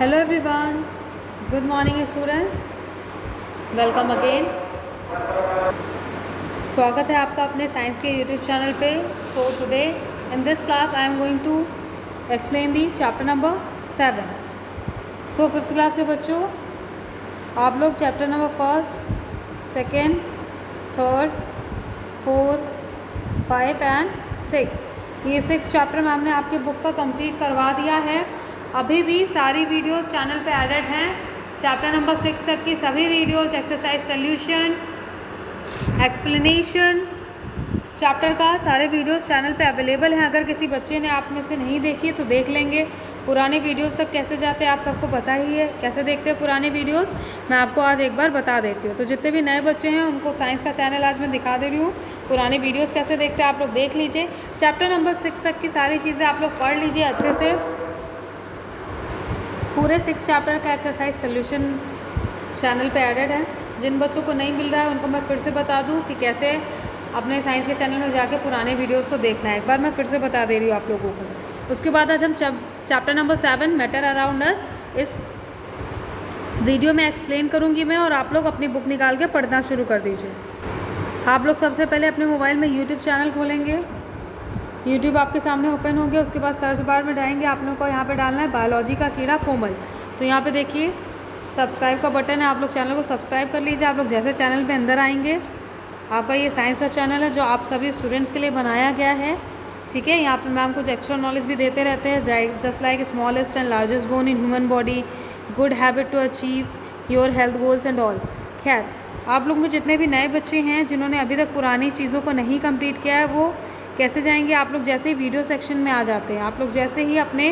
Hello everyone, good morning students, welcome again. स्वागत है आपका अपने साइंस के यूट्यूब चैनल पे। So today in this class I am going to explain the chapter number 7। So fifth class के बच्चों, आप लोग चैप्टर नंबर 1, 2, 3, 4, 5 एंड 6 ये 6 चैप्टर मैम ने आपके बुक का कंप्लीट करवा दिया है। अभी भी सारी वीडियोस चैनल पे एडेड हैं। चैप्टर नंबर 6 तक की सभी videos, exercise solution, explanation chapter का सारे वीडियोस चैनल पे अवेलेबल हैं। अगर किसी बच्चे ने आप में से नहीं देखी है तो देख लेंगे। पुराने वीडियोस तक कैसे जाते हैं आप सबको पता ही है, कैसे देखते हैं पुराने वीडियोस, मैं आपको आज एक बार बता देती हूँ। तो जितने भी नए बच्चे हैं उनको साइंस का चैनल आज मैं दिखा दे रही हूँ। पुराने वीडियोस कैसे देखते हैं आप लोग देख लीजिए। चैप्टर नंबर 6 तक की सारी चीज़ें आप लोग पढ़ लीजिए अच्छे से। पूरे 6 चैप्टर का एक्सरसाइज सोल्यूशन चैनल पे एडेड है। जिन बच्चों को नहीं मिल रहा है उनको मैं फिर से बता दूं कि कैसे अपने साइंस के चैनल में जाके पुराने वीडियोस को देखना है। एक बार मैं फिर से बता दे रही हूँ आप लोगों को। उसके बाद आज हम chapter number 7 matter around us इस वीडियो में एक्सप्लेन करूँगी मैं, और आप लोग अपनी बुक निकाल के पढ़ना शुरू कर दीजिए। आप लोग सबसे पहले अपने मोबाइल में यूट्यूब चैनल खोलेंगे। यूट्यूब आपके सामने ओपन हो गया। उसके बाद सर्च बार में जाएंगे, आप लोगों को यहाँ पे डालना है बायोलॉजी का कीड़ा कोमल। तो यहाँ पे देखिए सब्सक्राइब का बटन है, आप लोग चैनल को सब्सक्राइब कर लीजिए। आप लोग जैसे चैनल पे अंदर आएंगे, आपका ये साइंस का चैनल है जो आप सभी स्टूडेंट्स के लिए बनाया गया है, ठीक है। यहाँ पे मैम कुछ एक्स्ट्रा नॉलेज भी देते रहते हैं, just like smallest and largest bone in human body, good habit to achieve your health goals and all. खैर, आप लोग में जितने भी नए बच्चे हैं जिन्होंने अभी तक पुरानी चीज़ों को नहीं कम्प्लीट किया है वो कैसे जाएंगे, आप लोग जैसे ही वीडियो सेक्शन में आ जाते हैं, आप लोग जैसे ही अपने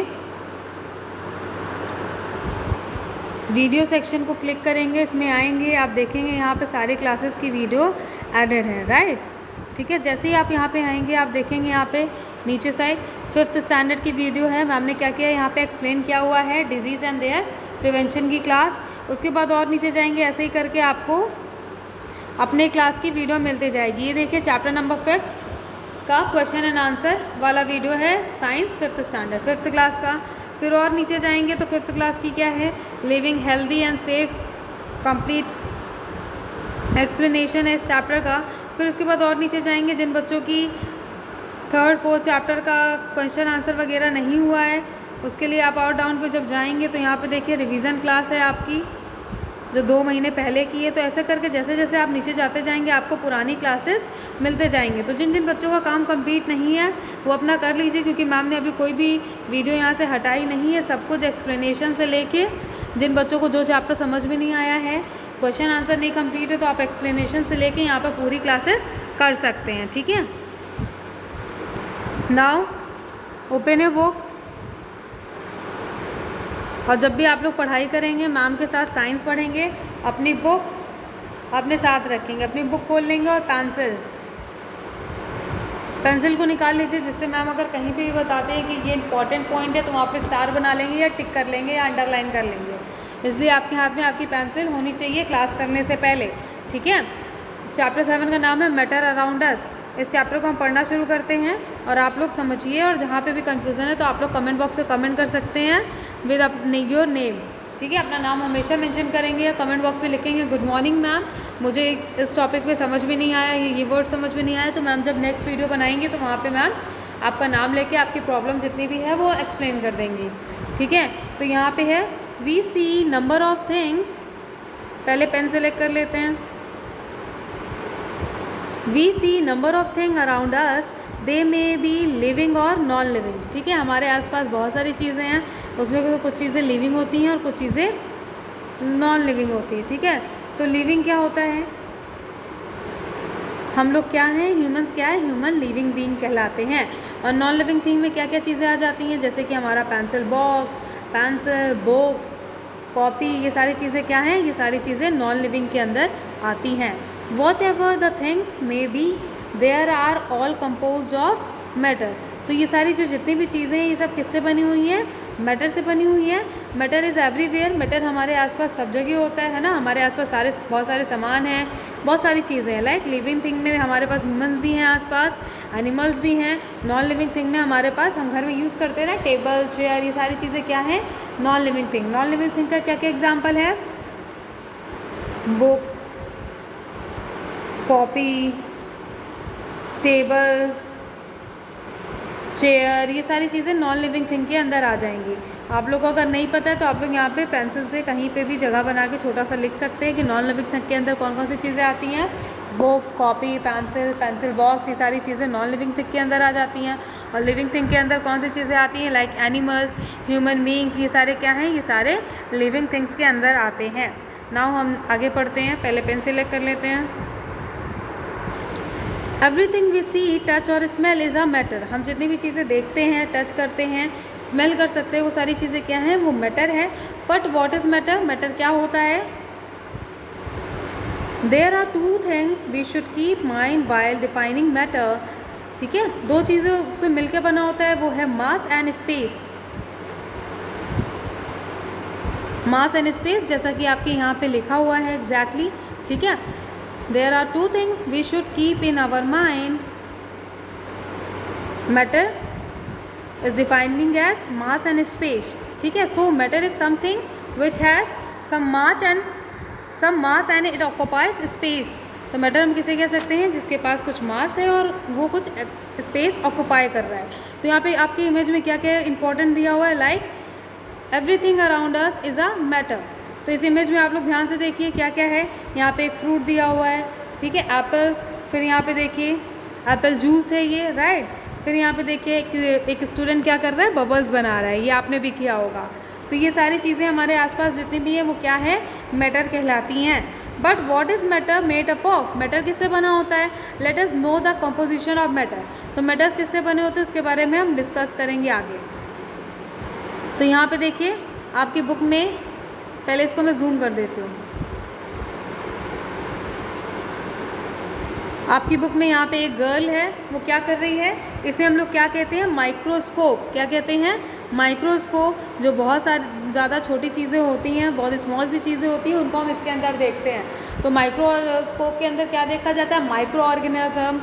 वीडियो सेक्शन को क्लिक करेंगे, इसमें आएंगे, आप देखेंगे यहाँ पे सारे क्लासेस की वीडियो एडेड है, राइट, ठीक है। जैसे ही आप यहाँ पे आएंगे आप देखेंगे यहाँ पे नीचे साइड 5th स्टैंडर्ड की वीडियो है। मैम ने क्या किया यहाँ पे एक्सप्लेन किया हुआ है डिजीज़ एंड देयर प्रिवेंशन की क्लास। उसके बाद और नीचे जाएंगे, ऐसे ही करके आपको अपने क्लास की वीडियो मिलते जाएगी। ये देखिए चैप्टर नंबर 5 का क्वेश्चन एंड आंसर वाला वीडियो है, science 5th standard 5th class का। फिर और नीचे जाएंगे तो 5th क्लास की क्या है, living healthy and safe, complete explanation है इस चैप्टर का। फिर उसके बाद और नीचे जाएंगे, जिन बच्चों की 3rd 4th चैप्टर का क्वेश्चन आंसर वगैरह नहीं हुआ है उसके लिए आप और डाउन पे जब जाएंगे तो यहाँ पे देखिए रिवीजन क्लास है आपकी जो 2 महीने पहले की है। तो ऐसे करके जैसे जैसे आप नीचे जाते जाएंगे आपको पुरानी क्लासेस मिलते जाएंगे। तो जिन जिन बच्चों का काम कंप्लीट नहीं है वो अपना कर लीजिए, क्योंकि मैम ने अभी कोई भी वीडियो यहाँ से हटाई नहीं है। सब कुछ एक्सप्लेनेशन से लेके, जिन बच्चों को जो चैप्टर समझ में नहीं आया है, क्वेश्चन आंसर नहीं कंप्लीट है, तो आप एक्सप्लेनेशन से लेके यहाँ पर पूरी क्लासेस कर सकते हैं, ठीक है। Now open a book. और जब भी आप लोग पढ़ाई करेंगे, मैम के साथ साइंस पढ़ेंगे, अपनी बुक अपने साथ रखेंगे, अपनी बुक खोल लेंगे और पेंसिल को निकाल लीजिए, जिससे मैम अगर कहीं पे भी बताते हैं कि ये इंपॉर्टेंट पॉइंट है तो वहाँ पे स्टार बना लेंगे या टिक कर लेंगे या अंडरलाइन कर लेंगे। इसलिए आपके हाथ में आपकी पेंसिल होनी चाहिए क्लास करने से पहले, ठीक है। चैप्टर 7 का नाम है मैटर अराउंड अस। इस चैप्टर को हम पढ़ना शुरू करते हैं और आप लोग समझिए, और जहाँ पे भी कंफ्यूजन है तो आप लोग कमेंट बॉक्स में कमेंट कर सकते हैं विद अपने योर नेम, ठीक है। अपना नाम हमेशा मेंशन करेंगे या कमेंट बॉक्स में लिखेंगे गुड मॉर्निंग मैम, मुझे इस टॉपिक पे समझ में नहीं आया, ये वर्ड समझ में नहीं आया। तो मैम जब नेक्स्ट वीडियो बनाएंगे तो वहाँ पे मैम आपका नाम लेके आपकी प्रॉब्लम जितनी भी है वो एक्सप्लेन कर देंगी, ठीक है। तो यहाँ पे है we see number of things, पहले पेन सेलेक्ट कर लेते हैं। We see number of thing around us, they may be living और नॉन लिविंग, ठीक है। हमारे आसपास बहुत सारी चीज़ें हैं, उसमें कुछ चीज़ें लिविंग होती हैं और कुछ चीज़ें नॉन लिविंग होती हैं, ठीक है। तो लिविंग क्या होता है, हम लोग क्या हैं, ह्यूमंस क्या है, ह्यूमन लिविंग बीइंग कहलाते हैं। और नॉन लिविंग थिंग में क्या क्या चीज़ें आ जाती हैं, जैसे कि हमारा pencil box, pencil books, copy, ये सारी चीज़ें क्या हैं, ये सारी चीज़ें नॉन लिविंग के अंदर आती हैं। Whatever the things may be there are all composed of matter. तो ये सारी जो जितनी भी चीज़ें हैं ये सब किससे बनी हुई हैं, मैटर से बनी हुई है। मैटर इज़ एवरीवेयर, मैटर हमारे आसपास सब जगह होता है ना। हमारे आसपास बहुत सारे सामान हैं, बहुत सारी चीज़ें हैं। लाइक लिविंग थिंग में हमारे पास ह्यूमंस भी हैं आसपास, एनिमल्स भी हैं। नॉन लिविंग थिंग में हमारे पास हम घर में यूज़ करते हैं ना, टेबल, चेयर, ये सारी चीज़ें क्या हैं? Non living thing. Non living thing का क्या क्या एग्जाम्पल है? बुक, कॉपी, टेबल, चेयर, ये सारी चीज़ें नॉन लिविंग थिंग के अंदर आ जाएंगी। आप लोग को अगर नहीं पता है तो आप लोग यहाँ पे पेंसिल से कहीं पे भी जगह बना के छोटा सा लिख सकते हैं कि नॉन लिविंग थिंग के अंदर कौन कौन सी चीज़ें आती हैं। Book, copy, pencil, pencil box, ये सारी चीज़ें नॉन लिविंग थिंग के अंदर आ जाती हैं। और लिविंग थिंग के अंदर कौन सी चीज़ें आती हैं? लाइक एनिमल्स, ह्यूमन बींग्स, ये सारे क्या हैं? ये सारे लिविंग थिंग्स के अंदर आते हैं। नाउ हम आगे पढ़ते हैं। पहले पेन सेलेक्ट कर लेते हैं। एवरीथिंग वी सी, टच और स्मेल इज़ अ मैटर। हम जितनी भी चीज़ें देखते हैं, टच करते हैं, स्मेल कर सकते हैं, वो सारी चीज़ें क्या हैं? वो मैटर है। But what is matter? Matter क्या होता है? There are two things we should keep mind while defining matter. ठीक है, दो चीज़ें उससे मिलकर बना होता है, वो है mass and space. Mass and space, जैसा कि आपके यहाँ पे लिखा हुआ है एग्जैक्टली। ठीक है, there are two things we should keep in our mind. Matter is defining as mass and space. ठीक है, so matter is something which has some mass and it occupies space. तो मैटर हम किसे कह सकते हैं? जिसके पास कुछ मास है और वो कुछ स्पेस ऑक्यूपाई कर रहा है। तो यहाँ पे आपकी इमेज में क्या क्या इंपॉर्टेंट दिया हुआ है? Like everything around us is a matter. तो इस इमेज में आप लोग ध्यान से देखिए क्या क्या है। यहाँ पे एक फ्रूट दिया हुआ है, ठीक है, एप्पल। फिर यहाँ पे देखिए एप्पल जूस है ये, राइट। फिर यहाँ पे देखिए एक स्टूडेंट क्या कर रहा है? बबल्स बना रहा है, ये आपने भी किया होगा। तो ये सारी चीज़ें हमारे आसपास जितनी भी है वो क्या है? मैटर कहलाती हैं। But what is matter made up of? Matter किससे बना होता है? Let us know the composition of matter. तो मैटर्स किससे बने होते हैं उसके बारे में हम डिस्कस करेंगे आगे। तो यहाँ पे देखिए आपकी बुक में, पहले इसको मैं जूम कर देती हूँ। आपकी बुक में यहाँ पे एक गर्ल है, वो क्या कर रही है? इसे हम लोग क्या कहते हैं? माइक्रोस्कोप। क्या कहते हैं? माइक्रोस्कोप। जो बहुत सारी ज़्यादा छोटी चीज़ें होती हैं, बहुत स्मॉल सी चीज़ें होती हैं, उनको हम इसके अंदर देखते हैं। तो माइक्रोस्कोप के अंदर क्या देखा जाता है? Microorganism,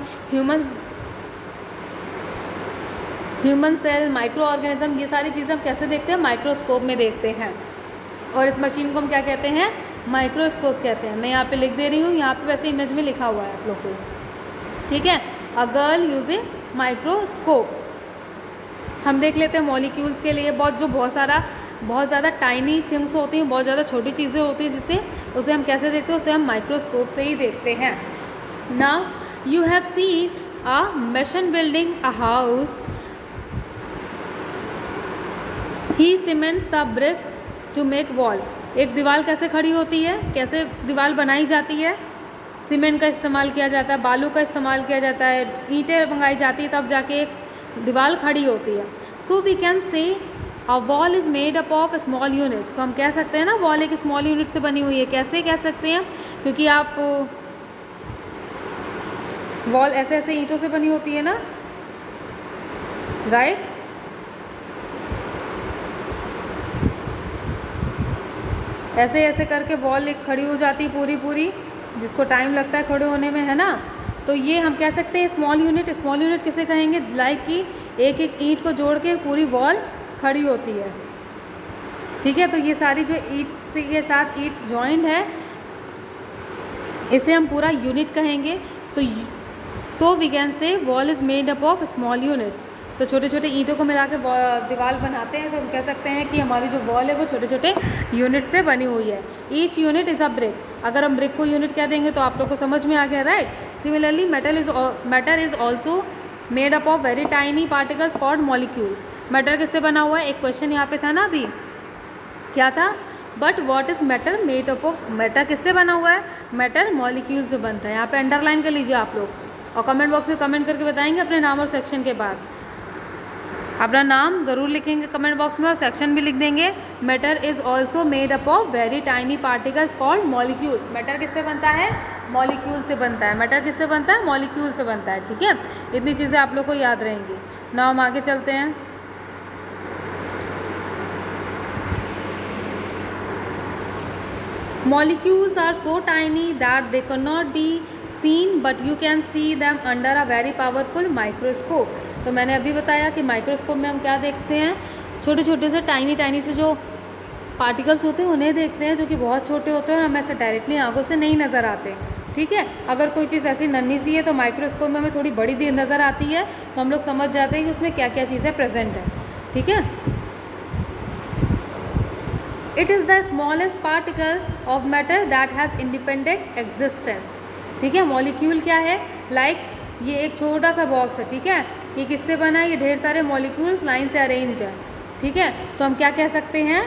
human cell, microorganism, ये सारी चीज़ें हम कैसे देखते हैं? माइक्रोस्कोप में देखते हैं। और इस मशीन को हम क्या कहते हैं? माइक्रोस्कोप कहते हैं। मैं यहाँ पे लिख दे रही हूँ, यहाँ पे वैसे इमेज में लिखा हुआ है आप लोग को, ठीक है। A girl using microscope. हम देख लेते हैं मॉलिक्यूल्स के लिए बहुत ज़्यादा टाइनी थिंग्स होती हैं, बहुत ज़्यादा छोटी चीज़ें होती हैं, जिससे उसे हम कैसे देखते हैं? उसे हम माइक्रोस्कोप से ही देखते हैं। Now you have seen a machine building a house, he cements the brick to make wall. एक दीवार कैसे खड़ी होती है? कैसे दीवार बनाई जाती है? सीमेंट का इस्तेमाल किया जाता है, बालू का इस्तेमाल किया जाता है, ईंटें मंगाई जाती है, तब जाके एक दीवार खड़ी होती है। सो we can say a wall is made up of small units. तो हम कह सकते हैं ना वॉल एक स्मॉल यूनिट से बनी हुई है। कैसे कह सकते हैं? क्योंकि आप वॉल ऐसे ऐसे ईंटों से बनी होती है ना, राइट। ऐसे ऐसे करके वॉल एक खड़ी हो जाती है पूरी, जिसको टाइम लगता है खड़े होने में, है ना। तो ये हम कह सकते हैं स्मॉल यूनिट। स्मॉल यूनिट किसे कहेंगे? लाइक कि एक एक ईंट को जोड़ के पूरी वॉल खड़ी होती है, ठीक है। तो ये सारी जो ईंट से के साथ ईंट जॉइंट है, इसे हम पूरा यूनिट कहेंगे। तो so we can say wall is made up of small units. तो छोटे छोटे ईंटों को मिला के दीवार बनाते हैं, तो हम कह सकते हैं कि हमारी जो वॉल है वो छोटे छोटे यूनिट से बनी हुई है। Each unit is a brick. अगर हम ब्रिक को यूनिट कह देंगे तो आप लोग को समझ में आ गया, right. Similarly matter is also made up of very tiny particles called molecules. Matter किससे बना हुआ है? एक क्वेश्चन यहाँ पे था ना अभी, क्या था? But what is matter made up of? Matter किससे बना हुआ है? मैटर मॉलिक्यूल से बनता है। यहाँ पे अंडरलाइन कर लीजिए आप लोग, और कमेंट बॉक्स में कमेंट करके बताएंगे अपने नाम और सेक्शन के पास। अपना नाम ज़रूर लिखेंगे कमेंट बॉक्स में और सेक्शन भी लिख देंगे। Matter is also made up of very tiny particles called molecules. Matter किससे बनता है? मॉलिक्यूल से बनता है। मैटर किससे बनता है? मॉलिक्यूल से बनता है, ठीक है। इतनी चीज़ें आप लोग को याद रहेंगी। नाउ हम आगे चलते हैं। Molecules are so tiny that they cannot be seen, but you can see them under a very powerful microscope. तो मैंने अभी बताया कि माइक्रोस्कोप में हम क्या देखते हैं, छोटे छोटे से टाइनी से जो पार्टिकल्स होते हैं उन्हें देखते हैं, जो कि बहुत छोटे होते हैं और हमें ऐसे डायरेक्टली आंखों से नहीं नज़र आते। ठीक है, अगर कोई चीज़ ऐसी नन्ही सी है तो माइक्रोस्कोप में हमें थोड़ी बड़ी दी नज़र आती है, तो हम लोग समझ जाते हैं कि उसमें क्या क्या चीज़ें प्रेजेंट है। ठीक है, it is the smallest particle of matter that has independent existence. ठीक है, मॉलिक्यूल क्या है, लाइक ये एक छोटा सा बॉक्स है। ठीक है, ये किससे बना है, ये ढेर सारे मॉलिक्यूल्स लाइन से अरेंज्ड है। ठीक है, तो हम क्या कह सकते हैं,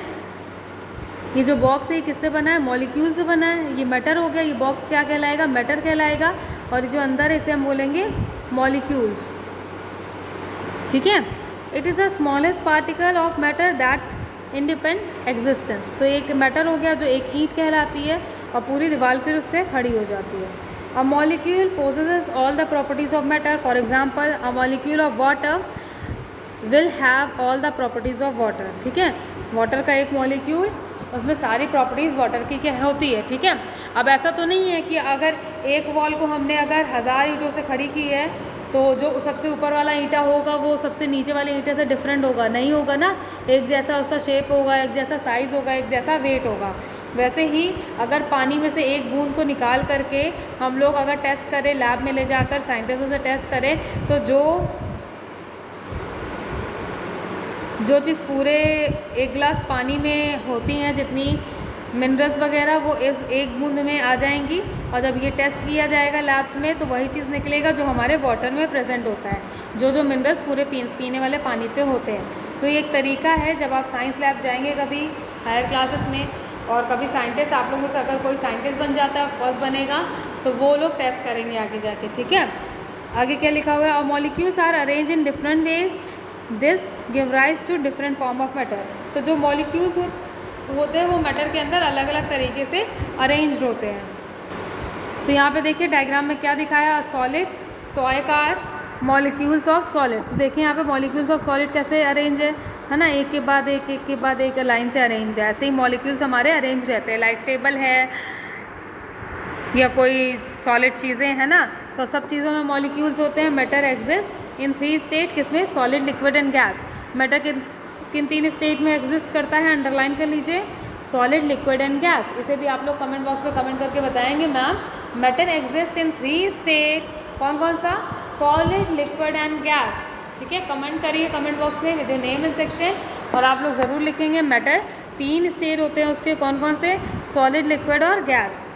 ये जो बॉक्स है ये किससे बना है, मॉलिक्यूल से बना है। ये मैटर हो गया, ये बॉक्स क्या कहलाएगा, मैटर कहलाएगा, और जो अंदर है इसे हम बोलेंगे मॉलिक्यूल्स। ठीक है, it is the smallest particle of matter that independent existence. तो एक मैटर हो गया जो एक ईंट कहलाती है और पूरी दीवार फिर उससे खड़ी हो जाती है। A molecule possesses all the properties of matter. For example, a molecule of water will have all the properties of water. ठीक है, वाटर का एक मॉलिक्यूल, उसमें सारी प्रॉपर्टीज़ वाटर की क्या होती है। ठीक है, अब ऐसा तो नहीं है कि अगर एक वॉल को हमने अगर 1000 ईंटों से खड़ी की है तो जो सबसे ऊपर वाला ईंटा होगा वो सबसे नीचे वाले ईंटे से डिफरेंट होगा, नहीं होगा ना। एक जैसा उसका शेप होगा, एक जैसा साइज़ होगा, एक जैसा वेट होगा। वैसे ही अगर पानी में से एक बूंद को निकाल करके हम लोग अगर टेस्ट करें, लैब में ले जाकर साइंटिस्टों से टेस्ट करें, तो जो चीज़ पूरे एक गिलास पानी में होती हैं, जितनी मिनरल्स वगैरह, वो इस एक बूंद में आ जाएंगी, और जब ये टेस्ट किया जाएगा लैब्स में तो वही चीज़ निकलेगा जो हमारे वाटर में प्रेजेंट होता है, जो मिनरल्स पूरे पीने वाले पानी पे होते हैं। तो ये एक तरीका है, जब आप साइंस लैब जाएंगे कभी हायर क्लासेस में, और कभी साइंटिस्ट, आप लोगों से अगर कोई साइंटिस्ट बन जाता है, फर्स्ट बनेगा, तो वो लोग टेस्ट करेंगे आगे जाके। ठीक है, आगे क्या लिखा हुआ है, और molecules are arrange in different ways, this give rise to different form of matter. तो जो मॉलिक्यूल्स होते हैं वो मैटर के अंदर अलग अलग तरीके से अरेंज्ड होते हैं। तो यहाँ पे देखिए डायग्राम में क्या दिखाया, solid, toy car, molecules of solid. तो देखिए यहाँ पे मॉलिक्यूल्स ऑफ सॉलिड कैसे अरेंज है ना, एक के बाद एक, एक के बाद एक लाइन से अरेंज है। ऐसे ही मॉलिक्यूल्स हमारे अरेंज रहते हैं, लाइक टेबल है या कोई सॉलिड चीज़ें हैं ना, तो सब चीज़ों में मॉलिक्यूल्स होते हैं। मैटर एग्जिस्ट इन 3 स्टेट, किसमें, solid, liquid and gas. Matter किन 3 स्टेट में एग्जिस्ट करता है, अंडरलाइन कर लीजिए, सॉलिड, लिक्विड एंड गैस। इसे भी आप लोग कमेंट बॉक्स में कमेंट करके बताएंगे, ma'am matter exist in 3 state, कौन कौन सा, सॉलिड, लिक्विड एंड गैस। ठीक है, कमेंट करिए कमेंट बॉक्स में with your name and section, और आप लोग ज़रूर लिखेंगे मैटर 3 स्टेट होते हैं उसके, कौन कौन से, सॉलिड, लिक्विड और गैस।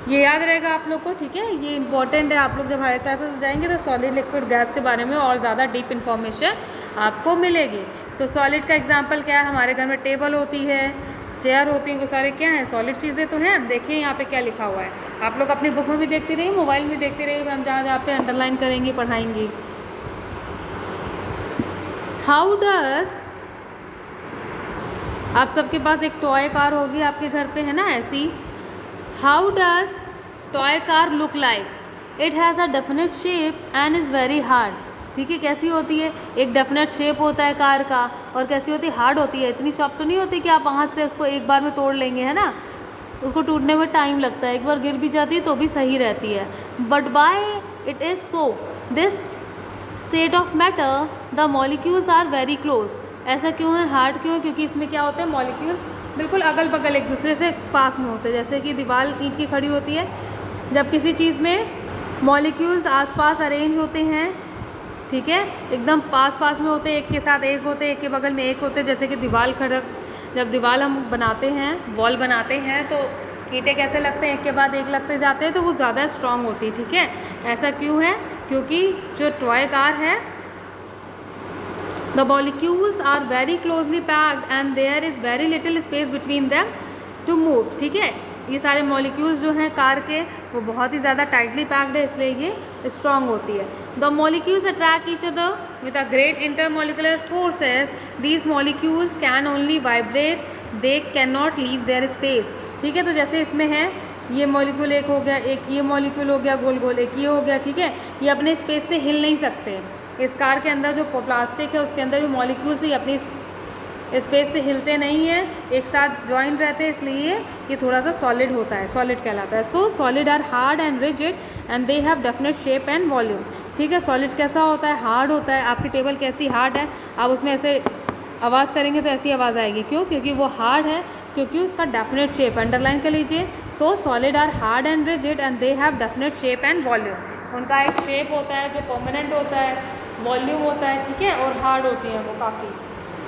ये याद रहेगा आप लोग को। ठीक है, ये इंपॉर्टेंट है, आप लोग जब हायर क्लासेस जाएंगे तो सॉलिड, लिक्विड, गैस के बारे में और ज़्यादा डीप इन्फॉर्मेशन आपको मिलेगी। तो सॉलिड का एग्जांपल क्या है, हमारे घर में टेबल होती है, चेयर होती है, वो सारे क्या हैं, सॉलिड चीज़ें तो हैं। देखिए यहाँ पे क्या लिखा हुआ है, आप लोग अपनी बुक में भी देखते रहिए, मोबाइल में देखते रहिए, हम जहाँ जहाँ पे अंडरलाइन करेंगे, पढ़ाएंगे। हाउ डस, आप सबके पास एक टॉय कार होगी आपके घर पे, है ना, ऐसी। How does toy car look like, it has a definite shape and is very hard. ठीक है, कैसी होती है, एक डेफिनेट शेप होता है कार का, और कैसी होती है, हार्ड होती है। इतनी सॉफ्ट तो नहीं होती कि आप हाथ से उसको एक बार में तोड़ लेंगे, है ना, उसको टूटने में टाइम लगता है, एक बार गिर भी जाती है तो भी सही रहती है। But by it is so this state of matter the molecules are very close. ऐसा क्यों है, हार्ड क्यों है, क्योंकि इसमें क्या होता है, मॉलिक्यूल्स बिल्कुल अगल बगल एक दूसरे से पास में होते हैं। जैसे कि दीवार ईंट की खड़ी होती है, जब किसी चीज़ में मॉलिक्यूल्स आसपास अरेंज होते हैं, ठीक है, एकदम पास पास में होते हैं, एक के साथ एक होते हैं, एक के बगल में एक होते हैं। जैसे कि दीवार खड़ा, जब दीवार हम बनाते हैं, वॉल बनाते हैं, तो ईंटें कैसे लगते हैं, एक के बाद एक लगते जाते हैं, तो वो ज़्यादा स्ट्रांग होती है। ठीक है, ऐसा क्यों है, क्योंकि जो टॉय कार है, the molecules are very closely packed and there is very little space between them to move। ठीक है, ये सारे मॉलिक्यूल्स जो हैं कार के, वो बहुत ही ज़्यादा टाइटली पैक्ड है, इसलिए ये स्ट्रॉन्ग होती है। The molecules attract each other with a great intermolecular forces, these molecules can only vibrate, they can not leave their space. ठीक है, तो जैसे इसमें है, ये मॉलिक्यूल एक हो गया, एक ये मॉलिक्यूल हो गया गोल गोल, एक ये हो गया। ठीक है, ये अपने स्पेस से हिल नहीं सकते। इस कार के अंदर जो प्लास्टिक है उसके अंदर भी मॉलिक्यूल्स ही अपनी स्पेस से हिलते नहीं हैं, एक साथ जॉइंट रहते हैं, इसलिए ये थोड़ा सा सॉलिड होता है, सॉलिड कहलाता है। So solid are hard and rigid and they have definite shape and volume. ठीक है, सॉलिड कैसा होता है? हार्ड होता है। आपकी टेबल कैसी हार्ड है, आप उसमें ऐसे आवाज़ करेंगे तो ऐसी आवाज़ आएगी, क्यों? क्योंकि वो हार्ड है, क्योंकि उसका डेफिनेट शेप, अंडरलाइन कर लीजिए। So solid are hard and rigid and they have definite shape and volume. उनका एक शेप होता है जो परमानेंट होता है, वॉल्यूम होता है, ठीक है, और हार्ड होती हैं वो काफ़ी,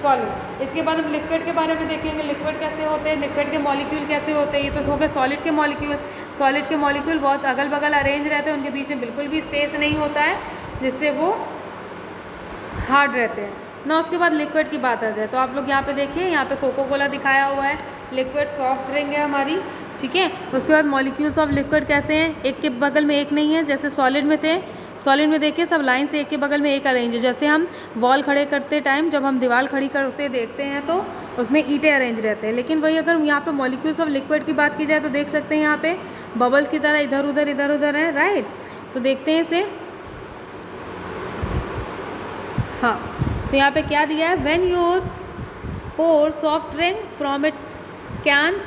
सॉलिड। इसके बाद हम लिक्विड के बारे में देखेंगे, लिक्विड कैसे होते हैं, लिक्विड के मॉलिक्यूल कैसे होते हैं। ये तो हो गए सॉलिड के मॉलिक्यूल। सॉलिड के मॉलिक्यूल बहुत अगल बगल अरेंज रहते हैं, उनके बीच में बिल्कुल भी स्पेस नहीं होता है, जिससे वो हार्ड रहते हैं ना। उसके बाद लिक्विड की बात आ जाए तो आप लोग यहाँ पे देखिए, यहाँ पे कोको कोला दिखाया हुआ है, लिक्विड सॉफ्ट ड्रिंक है हमारी, ठीक है। उसके बाद मॉलिक्यूल्स ऑफ लिक्विड कैसे हैं, एक के बगल में एक नहीं है, जैसे सॉलिड में थे। सॉलिड में देखिए सब लाइन से एक के बगल में एक अरेंज है, जैसे हम वॉल खड़े करते टाइम जब हम दीवार खड़ी करते देखते हैं तो उसमें ईंटें अरेंज रहते हैं। लेकिन वही अगर यहाँ पे मॉलिक्यूल्स ऑफ लिक्विड की बात की जाए तो देख सकते हैं यहाँ पे बबल्स की तरह इधर उधर है, राइट। तो देखते हैं इसे, हाँ, तो यहाँ पे क्या दिया है, when your pour soft drink from it can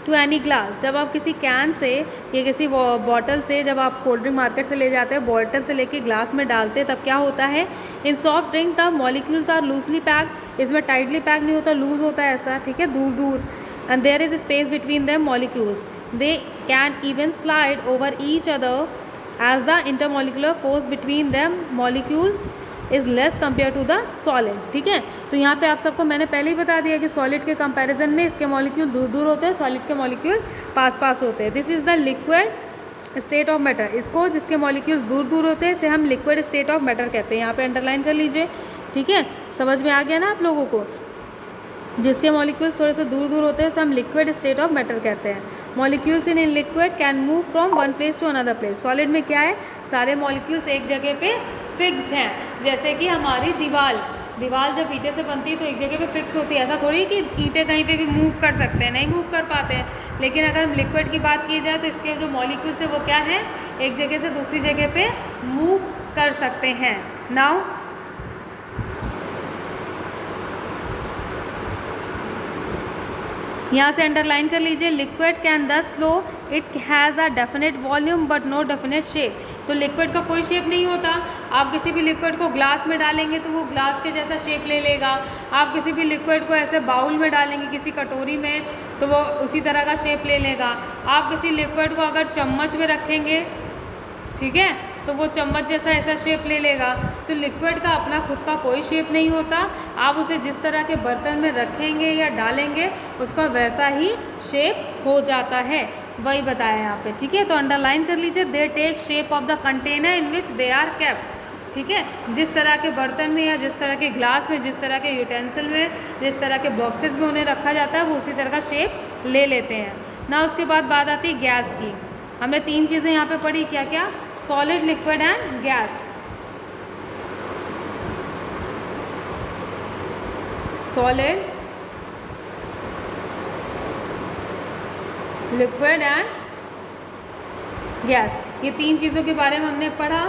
to any glass. जब आप किसी कैन से या किसी बॉटल से, जब आप कोल्ड ड्रिंक मार्केट से ले जाते हैं, बॉटल से लेके ग्लास में डालते हैं, तब क्या होता है, in soft drink the molecules are loosely packed. इसमें टाइटली पैक नहीं होता, लूज होता है ऐसा, ठीक है, दूर दूर। And there is space between them molecules, they can even slide over each other as the intermolecular force between them molecules is less compare to the solid, ठीक है। तो यहाँ पे आप सबको मैंने पहले ही बता दिया कि सॉलिड के कंपैरिजन में इसके मॉलिक्यूल दूर दूर होते हैं, सॉलिड के मॉलिक्यूल पास पास होते हैं। This is the liquid state of matter. इसको जिसके मॉलिक्यूल्स दूर दूर होते हैं इसे हम लिक्विड स्टेट ऑफ मैटर कहते हैं। यहाँ पे अंडरलाइन कर लीजिए, ठीक है, समझ में आ गया ना आप लोगों को। जिसके मॉलिक्यूल्स थोड़े से दूर दूर होते हैं उसे हम लिक्विड स्टेट ऑफ मैटर कहते हैं। Molecules in liquid can move from one place to another place. Solid में क्या है, सारे मॉलिक्यूल्स एक जगह पे फिक्स्ड हैं, जैसे कि हमारी दीवार जब ईंटे से बनती है तो एक जगह पे फिक्स होती है। ऐसा थोड़ी कि ईंटें कहीं पे भी मूव कर सकते हैं, नहीं मूव कर पाते हैं। लेकिन अगर हम लिक्विड की बात की जाए तो इसके जो मॉलिक्यूल्स है वो क्या है, एक जगह से दूसरी जगह पे मूव कर सकते हैं। नाउ यहाँ से अंडरलाइन कर लीजिए, liquid can thus flow, it has a definite volume but no definite shape. तो लिक्विड का कोई शेप नहीं होता। आप किसी भी लिक्विड को ग्लास में डालेंगे तो वो ग्लास के जैसा शेप ले लेगा। आप किसी भी लिक्विड को ऐसे बाउल में डालेंगे, किसी कटोरी में, तो वो उसी तरह का शेप ले लेगा। आप किसी लिक्विड को अगर चम्मच में रखेंगे, ठीक है, तो वो चम्मच जैसा ऐसा शेप ले लेगा। तो लिक्विड का अपना खुद का कोई शेप नहीं होता। आप उसे जिस तरह के बर्तन में रखेंगे या डालेंगे उसका वैसा ही शेप हो जाता है, वही बताया यहाँ पे, ठीक है। तो अंडरलाइन कर लीजिए, they take shape of the container in which they are kept, ठीक है। जिस तरह के बर्तन में या जिस तरह के ग्लास में, जिस तरह के यूटेंसिल में, जिस तरह के बॉक्सेस में उन्हें रखा जाता है वो उसी तरह का शेप ले लेते हैं ना। उसके बाद बात आती है गैस की। हमने तीन चीज़ें यहाँ पे पढ़ी, क्या क्या, solid, liquid and gas. Solid, liquid and gas, ये तीन चीज़ों के बारे में हमने पढ़ा,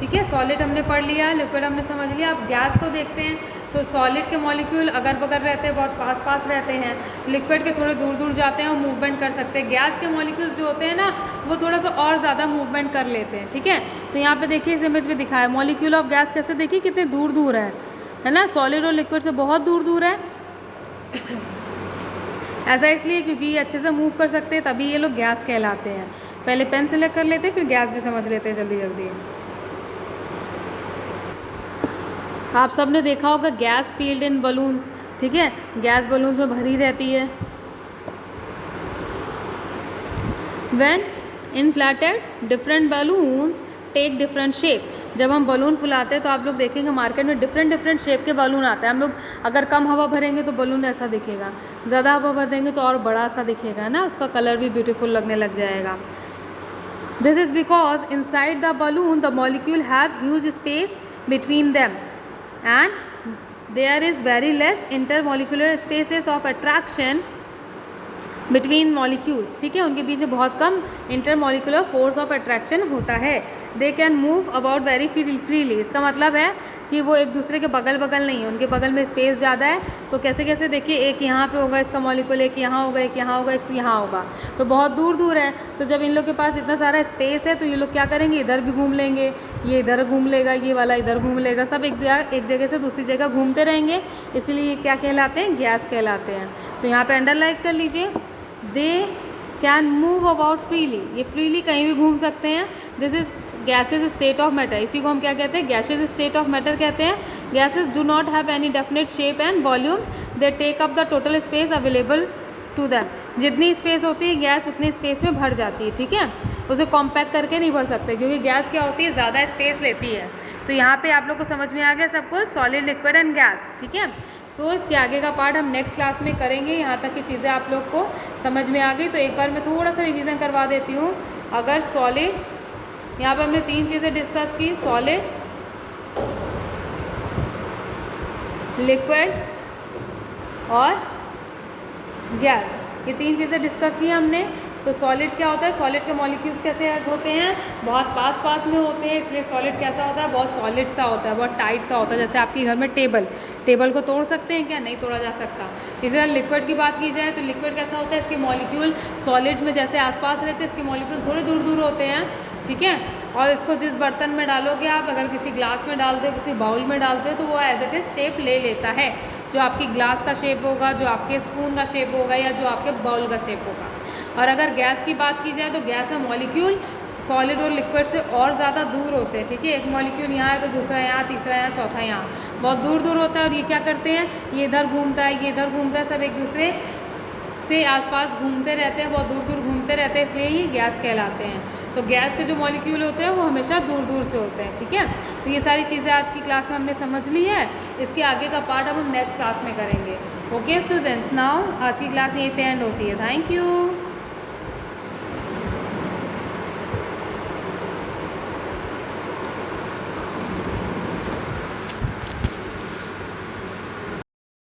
ठीक है। सॉलिड हमने पढ़ लिया, लिक्विड हमने समझ लिया। अब गैस को देखते हैं तो सॉलिड के मॉलिक्यूल अगर बगल रहते हैं, बहुत पास पास रहते हैं। लिक्विड के थोड़े दूर दूर जाते हैं और मूवमेंट कर सकते हैं। गैस के मॉलिक्यूल्स जो होते हैं ना वो थोड़ा सा और ज़्यादा मूवमेंट कर लेते हैं, ठीक है। तो यहाँ पे देखिए इस इमेज में दिखाया है मॉलिक्यूल ऑफ गैस, कैसे देखिए कितने दूर दूर है ना, सॉलिड और लिक्विड से बहुत दूर दूर है। ऐसा इसलिए क्योंकि ये अच्छे से मूव कर सकते हैं, तभी ये लोग गैस कहलाते हैं। पहले पेन सेलेक्ट कर लेते हैं, फिर गैस भी समझ लेते हैं जल्दी जल्दी। आप सब ने देखा होगा गैस फील्ड इन बलून्स, ठीक है, गैस बलून्स में भरी रहती है। When inflated different balloons take different shape. जब हम बलून फुलाते हैं तो आप लोग देखेंगे मार्केट में डिफरेंट डिफरेंट शेप के बलून आते हैं। हम लोग अगर कम हवा भरेंगे तो बलून ऐसा दिखेगा, ज़्यादा हवा भर देंगे तो और बड़ा सा दिखेगा ना, उसका कलर भी ब्यूटीफुल लगने लग जाएगा। This is because inside the balloon the molecule have huge space between them and there is very less intermolecular spaces of attraction between molecules, ठीक है, उनके बीच में बहुत कम intermolecular force of attraction होता है। They can move about very freely, इसका मतलब है कि वो एक दूसरे के बगल बगल नहीं है, उनके बगल में स्पेस ज़्यादा है। तो कैसे कैसे देखिए, एक यहाँ पे होगा इसका मॉलिक्यूल, एक यहाँ होगा, एक यहाँ होगा, एक तो यहाँ होगा, तो बहुत दूर दूर है। तो जब इन लोग के पास इतना सारा स्पेस है तो ये लोग क्या करेंगे, इधर भी घूम लेंगे, ये इधर घूम लेगा, ये वाला इधर घूम लेगा, सब एक जगह से दूसरी जगह घूमते रहेंगे। इसलिए ये क्या कहलाते हैं, गैस कहलाते हैं। तो यहाँ पर अंडरलाइन कर लीजिए, they can move about freely, ये फ्रीली कहीं भी घूम सकते हैं। This is gases state of matter, इसी को हम क्या कहते हैं, गैसेज स्टेट ऑफ मैटर कहते हैं। Gases do not have any definite shape and volume, they take up the total space available to them. जितनी स्पेस होती है गैस उतनी स्पेस में भर जाती है, ठीक है। उसे कॉम्पैक्ट करके नहीं भर सकते, क्योंकि गैस क्या होती है, ज़्यादा स्पेस लेती है। तो यहाँ पे आप लोग को समझ में आ गया सब कुछ, सॉलिड, लिक्विड एंड गैस, ठीक है। सो इसके आगे का पार्ट हम नेक्स्ट क्लास में करेंगे। यहाँ तक की चीज़ें आप लोग को समझ में आ गई, तो एक बार मैं थोड़ा सा रिवीजन करवा देती हूँ। अगर सॉलिड, यहाँ पर हमने 3 चीज़ें डिस्कस की, सॉलिड, लिक्विड और गैस, ये 3 चीज़ें डिस्कस की हमने। तो सॉलिड क्या होता है, सॉलिड के मॉलिक्यूल्स कैसे होते हैं, बहुत पास पास में होते हैं, इसलिए सॉलिड कैसा होता है, बहुत सॉलिड सा होता है, बहुत टाइट सा होता है। जैसे आपके घर में टेबल को तोड़ सकते हैं क्या, नहीं तोड़ा जा सकता। इसी तरह लिक्विड की बात की जाए तो लिक्विड कैसा होता है, इसके मॉलिक्यूल सॉलिड में जैसे आसपास रहते हैं, इसके मॉलिक्यूल थोड़े दूर दूर होते हैं, ठीक है। और इसको जिस बर्तन में डालोगे आप, अगर किसी ग्लास में डालते हो, किसी बाउल में डालते हो, तो वो एज इट इज़ शेप ले लेता है, जो आपकी ग्लास का शेप होगा, जो आपके स्पून का शेप होगा, या जो आपके बाउल का शेप होगा। और अगर गैस की बात की जाए तो गैस में मॉलिक्यूल सॉलिड और लिक्विड से और ज़्यादा दूर होते हैं, ठीक है। एक मॉलिक्यूल यहाँ है तो दूसरा यहाँ, तीसरा यहाँ, चौथा यहाँ, बहुत दूर दूर होता है। और ये क्या करते हैं, ये इधर घूमता है, ये इधर घूमता है, सब एक दूसरे से आसपास घूमते रहते हैं, बहुत दूर दूर घूमते रहते हैं, इसलिए ये गैस कहलाते हैं। तो गैस के जो मॉलिक्यूल होते हैं वो हमेशा दूर दूर से होते हैं, ठीक है। तो ये सारी चीज़ें आज की क्लास में हमने समझ ली है। इसके आगे का पार्ट अब हम नेक्स्ट क्लास में करेंगे। ओके स्टूडेंट्स, नाउ आज की क्लास यहीं पे एंड होती है। Thank you.